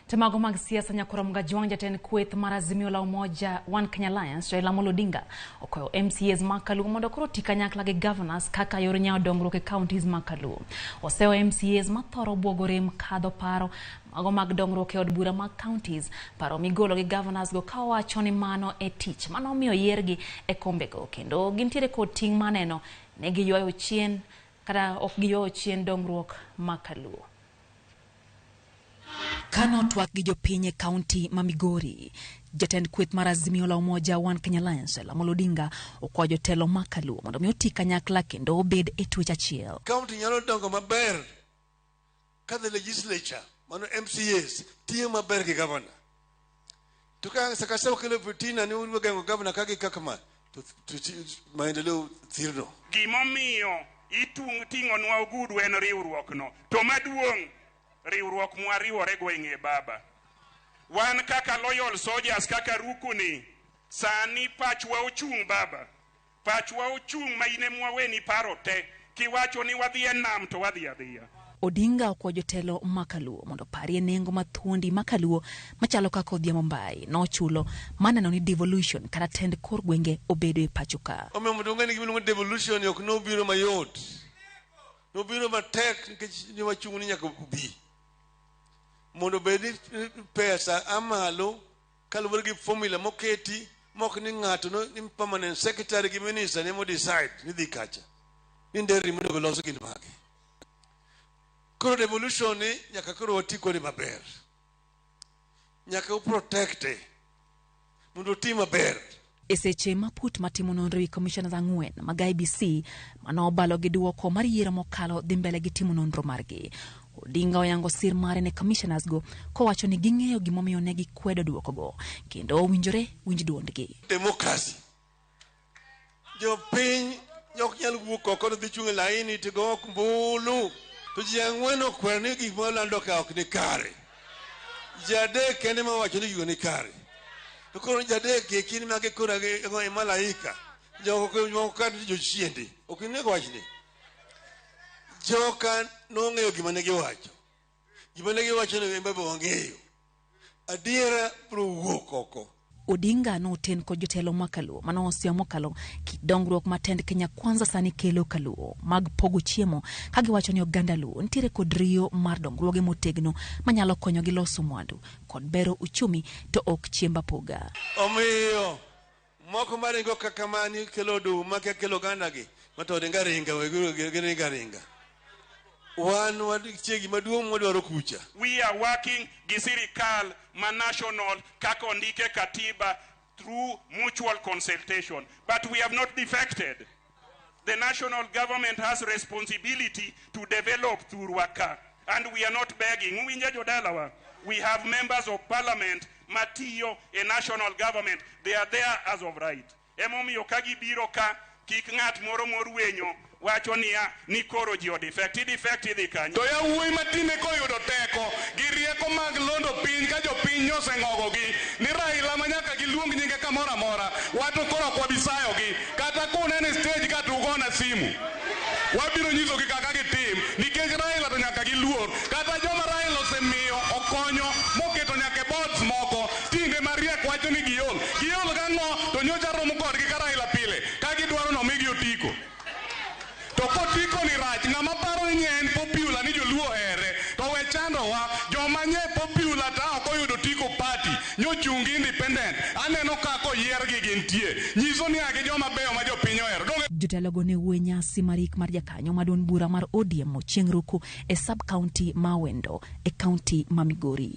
Tamago mag siasa nyakoro mgajwang jaten kweth mar Azimio la Umoja One Kenya Alliance Raila Odinga okoyo MCAs ma Kaluo mondo koro tii kanyakla gi governors kaka yor nyawo dongruok e counties ma Kaluo. Oseo MCAs ma thoro bwogore mkadho paro mago mag dongruok e od bura mag counties paro migolo gi governors go ka wacho ni mano e tich mano miyo yiergi e kombe go kendo gintiere kod ting' maneno ne giywayo chien kata ok giywayo chien dongruok ma Kaluo. Kano twak gi jopiny e kaunti ma Migori, jatend kweth mar Azimio la Umoja One Kenya Alliance Raila Odinga okwayo jotelo ma Kaluo mondo mi oti kanyakla kendo obed e twech achiel. Kaunti nyalo dongo maber ka the legislature mano MCAs tiyo maber gi governor. To ka sakasema kile fitina ni uru gengo governor kagi kakama to maendeleo thirno. Gima miyo ting'onwa ogudu en riwruok no. To maduong riwruok mwariwore go ing'e baba. Wan kaka loyal soldiers kaka rukuni sani pachwa ochung' baba. Pachwa ochung' ma ine mwaweni paro te kiwacho ni wadhi e nam to wadhi adhiya. Odinga okwayo jotelo ma Kaluo mondo parie nengo mathuondi ma Kaluo machalo kaka Odhiambo Mbai nochulo maneno ni devolution kata tend kor gwenge obedo e pacho ka. Omiyo mondo ng'eni gibino devolution yok no biro mayot. No biro matek nikech ni wachung' ni nyaka bi. Mondo bedi pesa amalo kaluwore gi formula moketi mok ni ng'ato no ni permanent secretary gi minister ne mo decide ni dhi kacha ni nderi mondo loso gin mage. Koro devolution ni nyaka koro wati kode maber, nyaka uprotecte mondo ti maber. Eseche maput matimo nonro wi commissioners ang'wen mag IBC mano obalo gi duoko mar yiero mokalo dhi mbele gi timo nonro margi. Odinga oyango sir mare ne commissioners go kowacho ni ging'eyo gimomiyo ne gikwedo duoko go kendo owinjore winj duondgi. Democracy jo piny yok nyal wuok oko dhi chung' e laini to go ok mbulu to ji ang'wen okwer ni gik molando ka ok ni kare. Jadek kende ma wacho ni gigo ni kare. To koro jadek e kin mage kora e malaika joko ka jo chiende ok ni wachni. Joka nong'eyo gima ne giwacho. Gima ne giwacho ne mbebe wang'eyo. Adiera bro wuok oko. Odinga noten kod jotelo ma Kaluo mano osio mokalo kidongruok matend Kenya Kwanza sani kelo Kaluo mag pogo chiemo ka giwacho ni oganda Luo ntiere kod riyo mar dongruoge motegno manyalo konyo gi loso mwandu kod bero uchumi to ok chiemba poga. Omiyo moko maringo kaka mani kelo duma kelo ganda gi mato denga ringa ringa. One chiegi maduong mwadwaro kucha. We are working gi sirikal ma national kako ndike katiba through mutual consultation, but we have not defected. The national government has responsibility to develop through waka, and we are not begging. We have members of parliament matiyo a national government. They are there as of right. Emomiyo kagi biro ka kik ng'at moro morwenyo wacho niya ni koro ji defect idhi kanyo. To ya wuoyi matine koyudo teko gi rieko mag londo piny ka jopiny oseng'ogo gi ni Raila manyaka giluong nyinge kamoro amora wato koro kwabisayo gi kata kunene stage ka tugona simu wabiro nyiso gi kaka gitim nikech Raila to nyaka giluor kata joma Raila osemiyo okonyo moketo nyaka boards moko tinde mariek wacho ni giol gang'o to nyocha romo kodgi ka Raila pile ka gidwaro nomigi otiko. To kotiko ni rach ng'ama paro ni en popular ni joluo here to we chandowa joma nye popular ta ok oyudo tiko party nyochungi independent aneno kako yiergi gintie nyiso ni age joma beyo ma jopiny ohero. Jotelo go ne wuoyo nyasi marik mar jakanyo maduong' bura mar ODM chieng' ruku e sub county ma Wendo e county ma Migori.